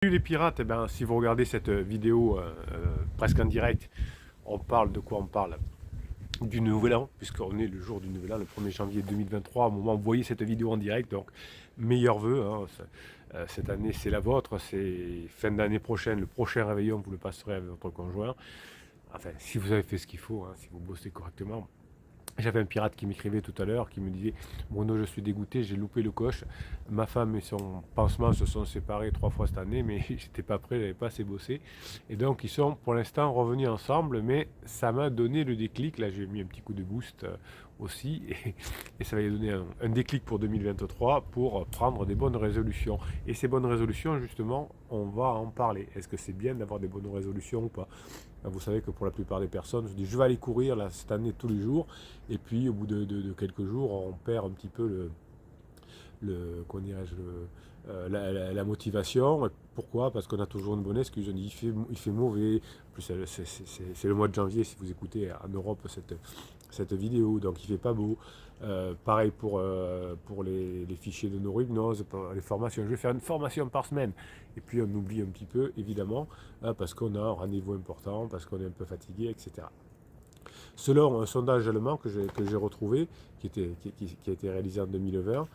Salut les pirates, eh ben, si vous regardez cette vidéo presque en direct, on parle de quoi? On parle du Nouvel An, puisqu'on est le jour du Nouvel An, le 1er janvier 2023, au moment où vous voyez cette vidéo en direct, donc meilleurs vœux, hein, cette année c'est la vôtre, c'est fin d'année prochaine, le prochain réveillon vous le passerez avec votre conjoint, enfin si vous avez fait ce qu'il faut, hein, si vous bossez correctement. J'avais un pirate qui m'écrivait tout à l'heure, qui me disait Bruno, je suis dégoûté, j'ai loupé le coche. Ma femme et son pansement se sont séparés 3 fois cette année, mais j'étais pas prêt, j'avais pas assez bossé. Et donc, ils sont pour l'instant revenus ensemble, mais ça m'a donné le déclic. Là, j'ai mis un petit coup de boost aussi, et ça va lui donner un déclic pour 2023 pour prendre des bonnes résolutions. Et ces bonnes résolutions, justement, on va en parler. Est-ce que c'est bien d'avoir des bonnes résolutions ou pas? Vous savez que pour la plupart des personnes, je dis je vais aller courir là, cette année tous les jours, et puis au bout de quelques jours, on perd un petit peu comment dirais-je, la motivation. Pourquoi? Parce qu'on a toujours une bonne excuse. On dit il fait mauvais. En plus, c'est le mois de janvier si vous écoutez en Europe cette vidéo, donc il fait pas beau. Pareil pour les fichiers de neurohypnose, pour les formations. Je vais faire une formation par semaine. Et puis on oublie un petit peu, évidemment, parce qu'on a un rendez-vous important, parce qu'on est un peu fatigué, etc. Selon un sondage allemand que j'ai retrouvé, qui a été réalisé en 2020,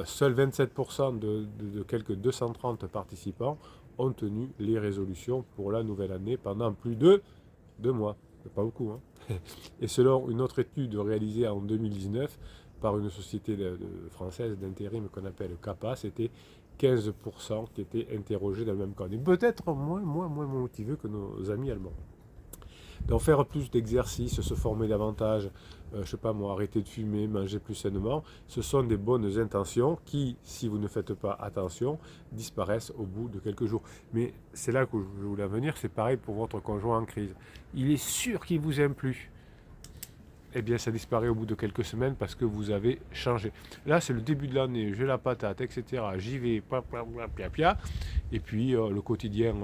seuls 27% de quelques 230 participants ont tenu les résolutions pour la nouvelle année pendant plus de 2 mois. C'est pas beaucoup, hein. Et selon une autre étude réalisée en 2019 par une société française d'intérim qu'on appelle CAPA, c'était 15% qui étaient interrogés dans le même cas. Et peut-être moins motivés que nos amis allemands. Donc faire plus d'exercices, se former davantage, je sais pas moi, arrêter de fumer, manger plus sainement, ce sont des bonnes intentions qui, si vous ne faites pas attention, disparaissent au bout de quelques jours. Mais c'est là que je voulais en venir, c'est pareil pour votre conjoint en crise. Il est sûr qu'il vous aime plus. Eh bien, ça disparaît au bout de quelques semaines parce que vous avez changé. Là, c'est le début de l'année, j'ai la patate, etc. J'y vais, pia. Et puis, le quotidien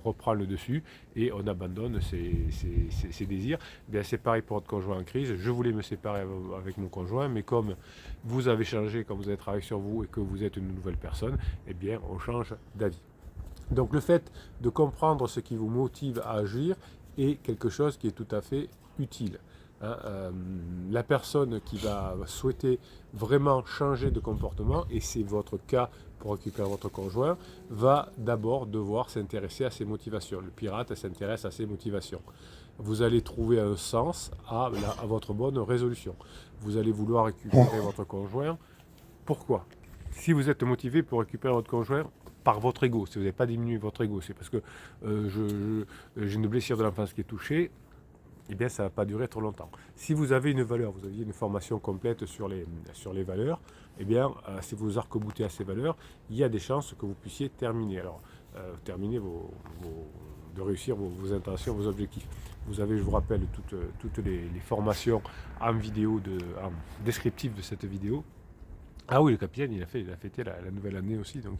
reprend le dessus et on abandonne ses désirs. Eh bien, c'est pareil pour votre conjoint en crise. Je voulais me séparer avec mon conjoint, mais comme vous avez changé, quand vous avez travaillé sur vous et que vous êtes une nouvelle personne, eh bien, on change d'avis. Donc, le fait de comprendre ce qui vous motive à agir est quelque chose qui est tout à fait utile. Hein, la personne qui va souhaiter vraiment changer de comportement, et c'est votre cas pour récupérer votre conjoint, va d'abord devoir s'intéresser à ses motivations. Le pirate s'intéresse à ses motivations. Vous allez trouver un sens à votre bonne résolution. Vous allez vouloir récupérer votre conjoint. Pourquoi? Si vous êtes motivé pour récupérer votre conjoint par votre ego, si vous n'avez pas diminué votre ego, c'est parce que j'ai une blessure de l'enfance qui est touchée, eh bien ça ne va pas durer trop longtemps. Si vous avez une valeur, vous aviez une formation complète sur les valeurs, eh bien si vous vous arc-boutez à ces valeurs, il y a des chances que vous puissiez terminer. Alors, terminer de réussir vos intentions, vos objectifs. Vous avez, je vous rappelle, toutes les formations en vidéo, en descriptif de cette vidéo. Ah oui, le capitaine, il a fêté la nouvelle année aussi, donc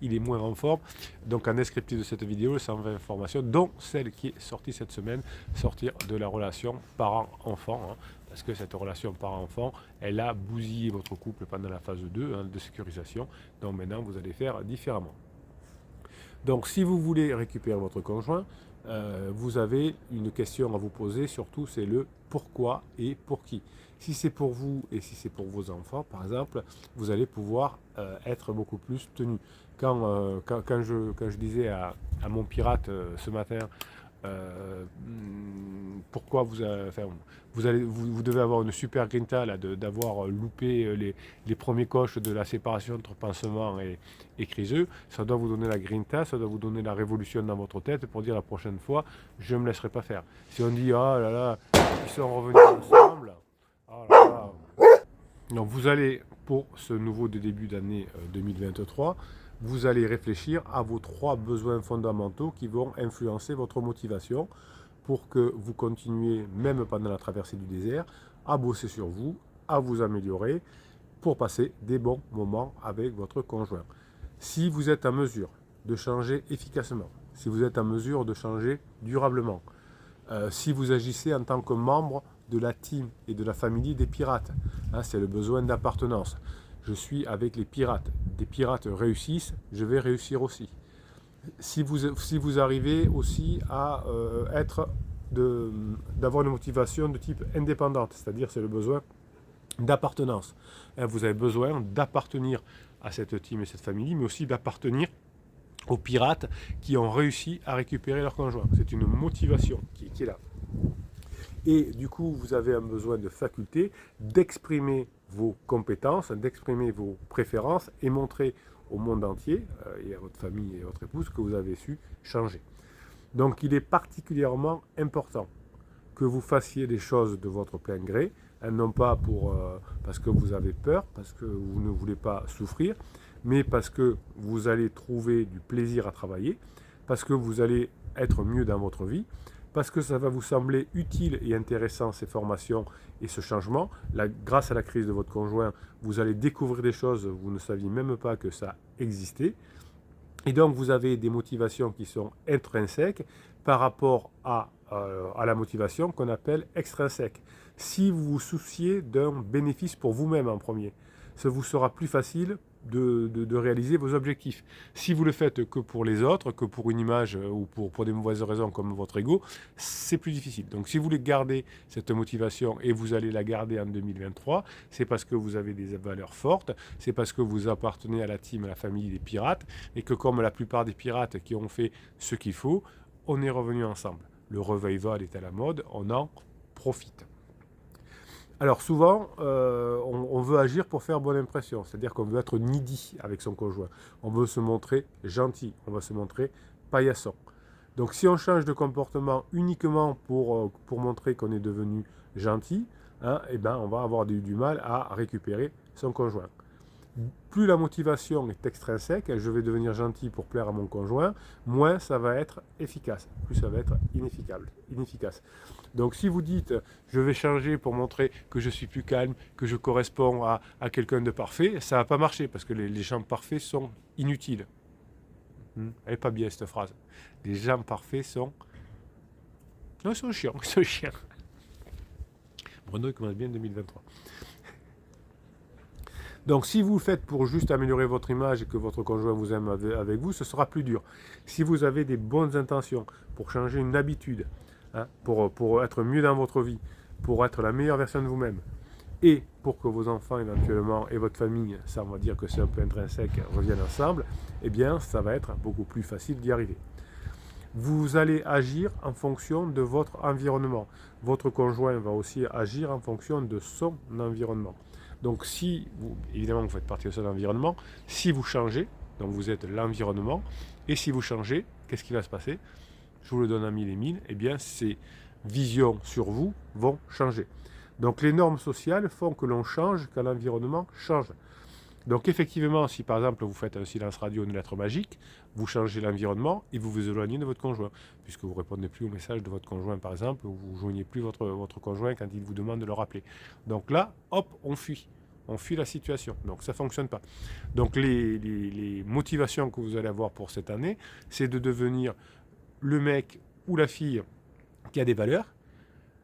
il est moins en forme. Donc en descriptif de cette vidéo, 120 informations, dont celle qui est sortie cette semaine, sortir de la relation parent-enfant. Hein, parce que cette relation parent-enfant, elle a bousillé votre couple pendant la phase 2 hein, de sécurisation. Donc maintenant, vous allez faire différemment. Donc si vous voulez récupérer votre conjoint, vous avez une question à vous poser, surtout c'est le pourquoi et pour qui. Si c'est pour vous et si c'est pour vos enfants, par exemple, vous allez pouvoir être beaucoup plus tenu. Quand je disais à mon pirate ce matin, euh, pourquoi vous devez avoir une super grinta là, d'avoir loupé les premiers coches de la séparation entre pansement et criseux. Ça doit vous donner la grinta, ça doit vous donner la révolution dans votre tête pour dire la prochaine fois, je ne me laisserai pas faire. Si on dit, oh là là, ils sont revenus ensemble, oh là là. Donc vous allez, pour ce nouveau début d'année 2023, vous allez réfléchir à vos 3 besoins fondamentaux qui vont influencer votre motivation pour que vous continuiez, même pendant la traversée du désert, à bosser sur vous, à vous améliorer, pour passer des bons moments avec votre conjoint. Si vous êtes en mesure de changer efficacement, si vous êtes en mesure de changer durablement, si vous agissez en tant que membre de la team et de la famille des pirates, hein, c'est le besoin d'appartenance. Je suis avec les pirates. des pirates réussissent, je vais réussir aussi. Si vous arrivez aussi à d'avoir une motivation de type indépendante, c'est-à-dire c'est le besoin d'appartenance. Vous avez besoin d'appartenir à cette team et cette famille, mais aussi d'appartenir aux pirates qui ont réussi à récupérer leur conjoint. C'est une motivation qui est là. Et du coup, vous avez un besoin de faculté d'exprimer vos compétences, d'exprimer vos préférences et montrer au monde entier et à votre famille et à votre épouse que vous avez su changer. Donc il est particulièrement important que vous fassiez des choses de votre plein gré, non pas parce que vous avez peur, parce que vous ne voulez pas souffrir, mais parce que vous allez trouver du plaisir à travailler, parce que vous allez être mieux dans votre vie, parce que ça va vous sembler utile et intéressant ces formations et ce changement. Là, grâce à la crise de votre conjoint, vous allez découvrir des choses, vous ne saviez même pas que ça existait. Et donc vous avez des motivations qui sont intrinsèques par rapport à la motivation qu'on appelle extrinsèque. Si vous vous souciez d'un bénéfice pour vous-même en premier, ça vous sera plus facile de réaliser vos objectifs. Si vous le faites que pour les autres, que pour une image ou pour des mauvaises raisons comme votre ego, c'est plus difficile. Donc si vous voulez garder cette motivation et vous allez la garder en 2023, c'est parce que vous avez des valeurs fortes, c'est parce que vous appartenez à la team, à la famille des pirates, et que comme la plupart des pirates qui ont fait ce qu'il faut, on est revenu ensemble. Le revival est à la mode, on en profite. Alors souvent, on veut agir pour faire bonne impression, c'est-à-dire qu'on veut être needy avec son conjoint. On veut se montrer gentil, on va se montrer paillasson. Donc si on change de comportement uniquement pour montrer qu'on est devenu gentil, eh ben, on va avoir du mal à récupérer son conjoint. Plus la motivation est extrinsèque, je vais devenir gentil pour plaire à mon conjoint, moins ça va être efficace, plus ça va être inefficace. Donc si vous dites je vais changer pour montrer que je suis plus calme, que je corresponds à quelqu'un de parfait, ça ne va pas marcher parce que les gens parfaits sont inutiles. Elle n'est pas bien cette phrase. Les gens parfaits sont... Non, ils sont chiants, Bruno il commence bien 2023. Donc si vous le faites pour juste améliorer votre image et que votre conjoint vous aime avec vous, ce sera plus dur. Si vous avez des bonnes intentions pour changer une habitude, pour être mieux dans votre vie, pour être la meilleure version de vous-même, et pour que vos enfants éventuellement et votre famille, ça on va dire que c'est un peu intrinsèque, reviennent ensemble, eh bien ça va être beaucoup plus facile d'y arriver. Vous allez agir en fonction de votre environnement. Votre conjoint va aussi agir en fonction de son environnement. Donc si, évidemment vous faites partie de son environnement, si vous changez, donc vous êtes l'environnement, et si vous changez, qu'est-ce qui va se passer? Je vous le donne à 1000 et 1000, eh bien ces visions sur vous vont changer. Donc les normes sociales font que l'on change quand l'environnement change. Donc effectivement, si par exemple vous faites un silence radio, une lettre magique, vous changez l'environnement et vous vous éloignez de votre conjoint, puisque vous ne répondez plus au message de votre conjoint par exemple, ou vous ne joignez plus votre conjoint quand il vous demande de le rappeler. Donc là, hop, on fuit la situation, donc ça ne fonctionne pas. Donc les motivations que vous allez avoir pour cette année, c'est de devenir le mec ou la fille qui a des valeurs,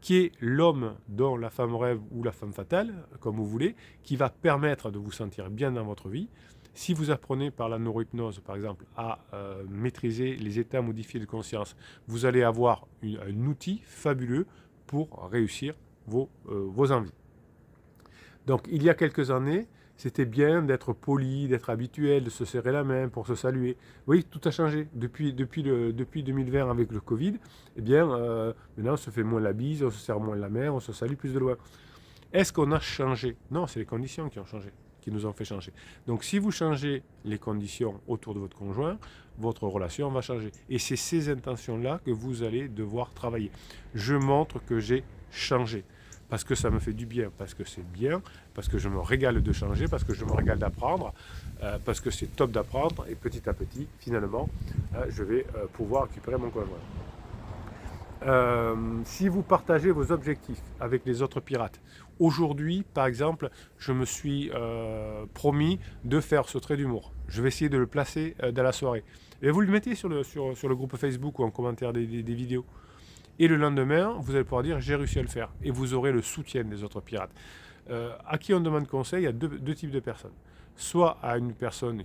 qui est l'homme dont la femme rêve ou la femme fatale, comme vous voulez, qui va permettre de vous sentir bien dans votre vie. Si vous apprenez par la neurohypnose, par exemple, à maîtriser les états modifiés de conscience, vous allez avoir un outil fabuleux pour réussir vos envies. Donc, il y a quelques années, c'était bien d'être poli, d'être habituel, de se serrer la main pour se saluer. Oui, tout a changé. Depuis 2020 avec le Covid, eh bien, maintenant on se fait moins la bise, on se serre moins la main, on se salue plus de loin. Est-ce qu'on a changé? Non, c'est les conditions qui ont changé, qui nous ont fait changer. Donc si vous changez les conditions autour de votre conjoint, votre relation va changer. Et c'est ces intentions-là que vous allez devoir travailler. Je montre que j'ai changé. Parce que ça me fait du bien, parce que c'est bien, parce que je me régale de changer, parce que je me régale d'apprendre, parce que c'est top d'apprendre, et petit à petit, finalement, je vais pouvoir récupérer mon conjoint. Si vous partagez vos objectifs avec les autres pirates, aujourd'hui, par exemple, je me suis promis de faire ce trait d'humour. Je vais essayer de le placer dans la soirée. Et vous le mettez sur le groupe Facebook ou en commentaire des vidéos. Et le lendemain, vous allez pouvoir dire « j'ai réussi à le faire ». Et vous aurez le soutien des autres pirates. À qui on demande conseil, il y a deux types de personnes. soit à une personne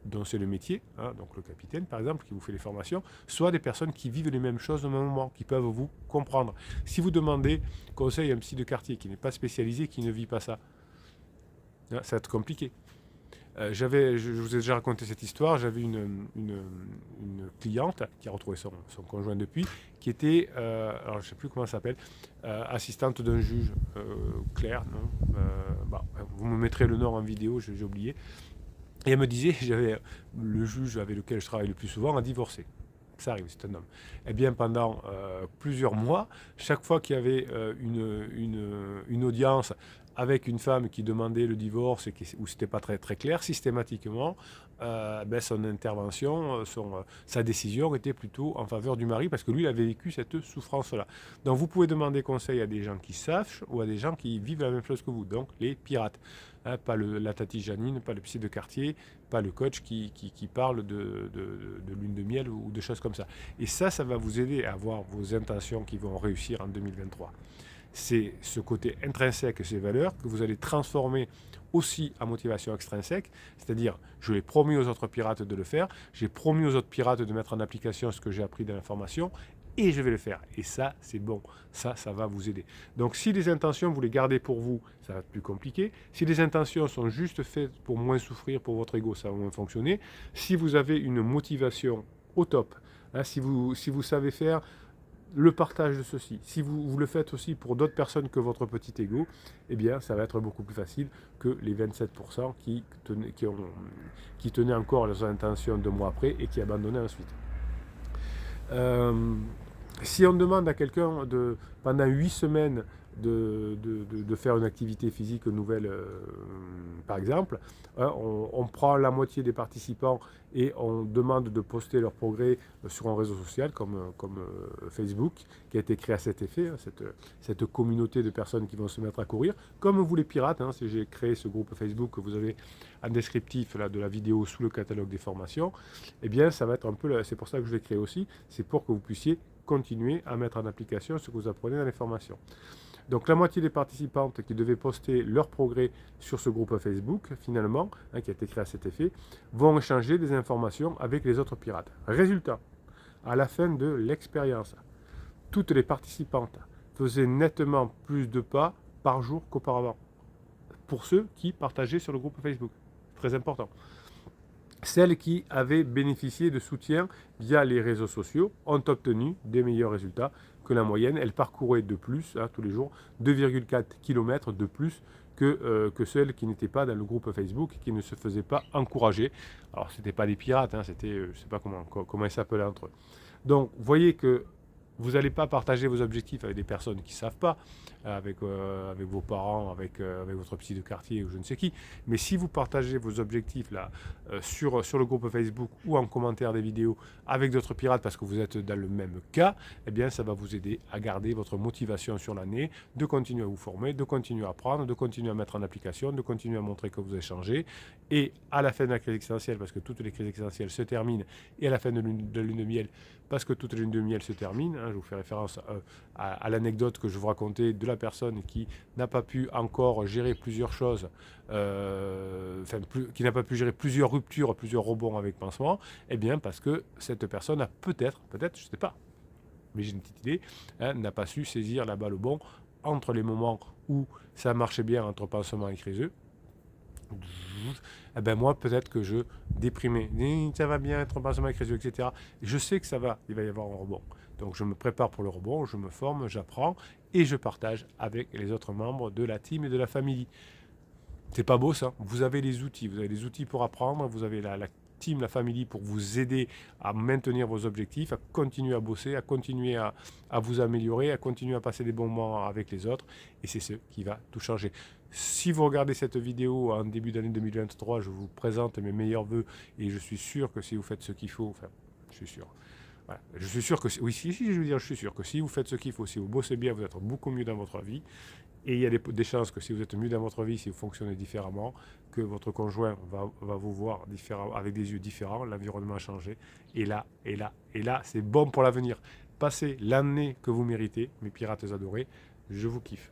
dont c'est le métier, hein, donc le capitaine par exemple, qui vous fait les formations, soit des personnes qui vivent les mêmes choses au même moment, qui peuvent vous comprendre. Si vous demandez conseil à un psy de quartier qui n'est pas spécialisé, qui ne vit pas ça, hein, ça va être compliqué. Je vous ai déjà raconté cette histoire, j'avais une cliente qui a retrouvé son conjoint depuis, qui était, alors je ne sais plus comment elle s'appelle, assistante d'un juge, Claire, non vous me mettrez le nom en vidéo, j'ai oublié. Et elle me disait, le juge avec lequel je travaille le plus souvent a divorcé. Ça arrive, c'est un homme. Eh bien, pendant plusieurs mois, chaque fois qu'il y avait une audience avec une femme qui demandait le divorce et où c'était pas très, très clair, systématiquement, son intervention, sa décision était plutôt en faveur du mari parce que lui, il avait vécu cette souffrance-là. Donc, vous pouvez demander conseil à des gens qui savent ou à des gens qui vivent la même chose que vous, donc les pirates. Hein, pas la tati Janine, pas le psy de quartier, pas le coach qui parle de lune de miel ou de choses comme ça. Et ça va vous aider à avoir vos intentions qui vont réussir en 2023. C'est ce côté intrinsèque et ces valeurs que vous allez transformer aussi en motivation extrinsèque, c'est-à-dire je l'ai promis aux autres pirates de le faire, j'ai promis aux autres pirates de mettre en application ce que j'ai appris dans la formation, et je vais le faire. Et ça, c'est bon. Ça va vous aider. Donc, si les intentions, vous les gardez pour vous, ça va être plus compliqué. Si les intentions sont juste faites pour moins souffrir, pour votre ego, ça va moins fonctionner. Si vous avez une motivation au top, hein, si vous savez faire le partage de ceci, si vous le faites aussi pour d'autres personnes que votre petit ego, eh bien, ça va être beaucoup plus facile que les 27% qui tenaient encore leurs intentions 2 mois après et qui abandonnaient ensuite. Si on demande à quelqu'un pendant 8 semaines de faire une activité physique nouvelle, par exemple, hein, on prend la moitié des participants et on demande de poster leurs progrès sur un réseau social comme Facebook, qui a été créé à cet effet, hein, cette communauté de personnes qui vont se mettre à courir, comme vous les pirates, hein, j'ai créé ce groupe Facebook que vous avez en descriptif là, de la vidéo sous le catalogue des formations, eh bien ça va être un peu, c'est pour ça que je l'ai créé aussi, c'est pour que vous puissiez continuer à mettre en application ce que vous apprenez dans les formations. Donc la moitié des participantes qui devaient poster leurs progrès sur ce groupe Facebook, finalement, hein, qui a été créé à cet effet, vont échanger des informations avec les autres pirates. Résultat, à la fin de l'expérience, toutes les participantes faisaient nettement plus de pas par jour qu'auparavant, pour ceux qui partageaient sur le groupe Facebook. Très important. Celles qui avaient bénéficié de soutien via les réseaux sociaux ont obtenu des meilleurs résultats que la moyenne. Elles parcouraient de plus, hein, tous les jours, 2,4 km de plus que celles qui n'étaient pas dans le groupe Facebook, qui ne se faisaient pas encourager. Alors, ce n'étaient pas des pirates, hein, c'était, je ne sais pas comment ils s'appelaient entre eux. Donc, vous voyez que vous n'allez pas partager vos objectifs avec des personnes qui ne savent pas, avec vos parents, avec votre psy de quartier ou je ne sais qui. Mais si vous partagez vos objectifs là, sur le groupe Facebook ou en commentaire des vidéos avec d'autres pirates parce que vous êtes dans le même cas, eh bien ça va vous aider à garder votre motivation sur l'année, de continuer à vous former, de continuer à apprendre, de continuer à mettre en application, de continuer à montrer que vous avez changé. Et à la fin de la crise existentielle, parce que toutes les crises existentielles se terminent, et à la fin de la lune de miel, parce que toute la lune de miel se termine, hein, je vous fais référence à l'anecdote que je vous racontais de la personne qui n'a pas pu encore gérer plusieurs choses, qui n'a pas pu gérer plusieurs ruptures, plusieurs rebonds avec pansement, eh bien parce que cette personne a peut-être, je ne sais pas, mais j'ai une petite idée, hein, n'a pas su saisir la balle au bon entre les moments où ça marchait bien entre pansement et criseux. Eh ben moi, peut-être que je déprimais. Ça va bien être pansement et criseux, etc. Je sais que il va y avoir un rebond. Donc je me prépare pour le rebond, je me forme, j'apprends et je partage avec les autres membres de la team et de la famille. C'est pas beau ça? Vous avez les outils pour apprendre, vous avez la team, la famille pour vous aider à maintenir vos objectifs, à continuer à bosser, à continuer à vous améliorer, à continuer à passer des bons moments avec les autres. Et c'est ce qui va tout changer. Si vous regardez cette vidéo en début d'année 2023, je vous présente mes meilleurs vœux et je suis sûr que si vous faites ce qu'il faut, enfin, je suis sûr. Voilà. Je suis sûr que, oui, si, je veux dire, je suis sûr que si vous faites ce qu'il faut, si vous bossez bien, vous êtes beaucoup mieux dans votre vie. Et il y a des chances que si vous êtes mieux dans votre vie, si vous fonctionnez différemment, que votre conjoint va vous voir avec des yeux différents, l'environnement a changé. Et là, c'est bon pour l'avenir. Passez l'année que vous méritez, mes pirates adorés, je vous kiffe.